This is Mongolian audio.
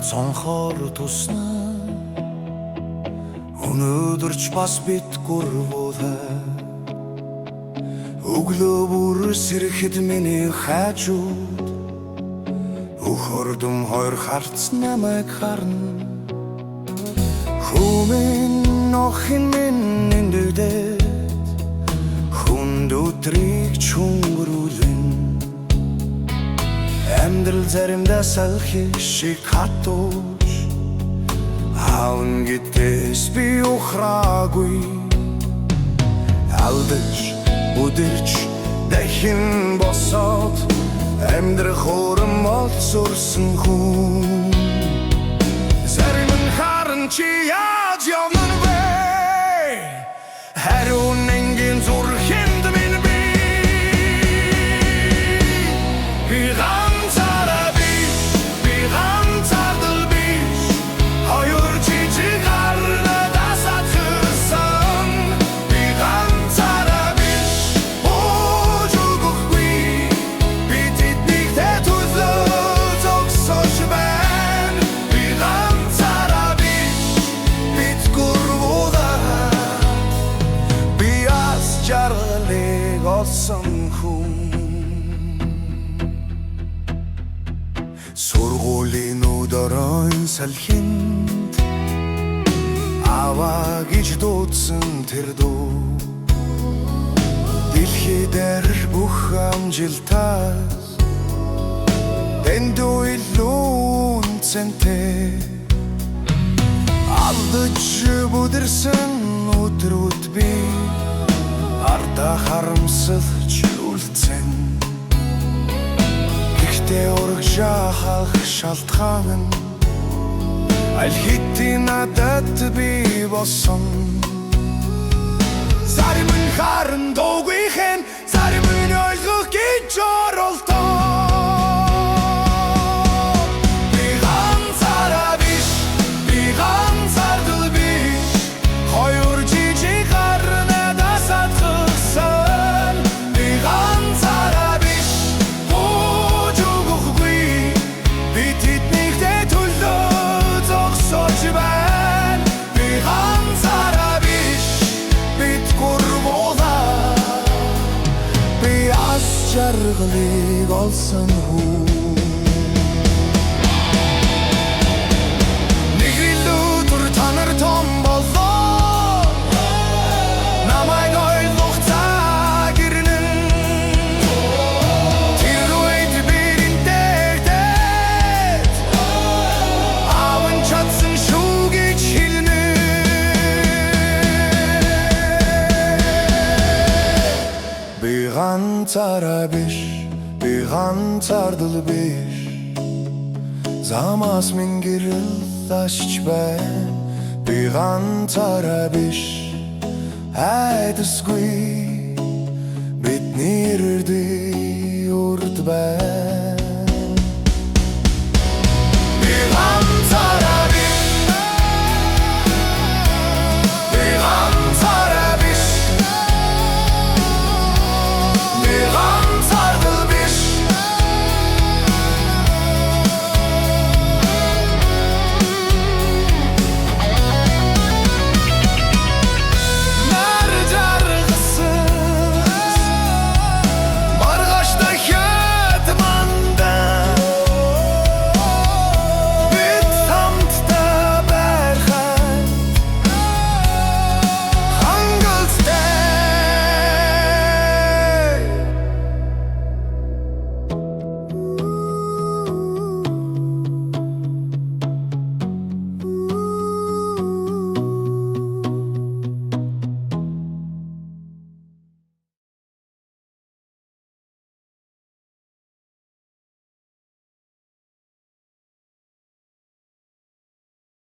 цонхоор тусна өнөөдөр ч бас бид гурвуулаа өглөө бүр сэрэхэд миний хажууд өхөрдөм хоёр харц намайг харна хүмүн охин минь эндүдээ хүнд өдрийг чөнгөрүүлэн амьдрал заримдаа салхи шиг хатууш аавн гэдэс би ухраагүй алдаж өдөрч дахин босоод амьдрах урам олцорсон хүн зарим нь харан чи яаж явна вэ хариун энгийн зүрхэнд минь би ганцаараа би ганцаардал биш хоёр жижиг гарна дасаатсан би ганцаараа биш ожоггүй би тэднийхтэй төлөө зогсож байна би ганцаараа биш бид гурвуулаа би аз жаргалыг олсон хүн сургуулийн өдрийн салхинд аваа гэж дуудсан тэр дуу дэлхий дээр бүх амжилтаас дэндүү илүү үнцэнтэй алдаж бүдэрсэн өдрүүд би ардаа харамсалж үлдсэн гэхдээ урагшаах шалтгаан нь аль хэдийн надад би болсон зарим нь харан дуугүйхэн зарим нь ойлгох гэж оролдоо би ганцаараа биш би ганцаардал биш хоёр жижиг гарна дасаатсан би ганцаараа биш ожоггүй би тэднийхтэй төлөө зогсож байна би ганцаараа биш бид гурвуулаа би аз жаргалыг олсон хүн нэг илүүтүр та нар том боллоо намайг ойлгох цаг ирнэ тэр үед биринтэйгдээд аавн чадсан шүү гэж хэлнэ би ганцаараа биш би ганцаардал биш замаас минь гэрэл ташч байна би ганцаараа биш айдасгүй бидний үрд бай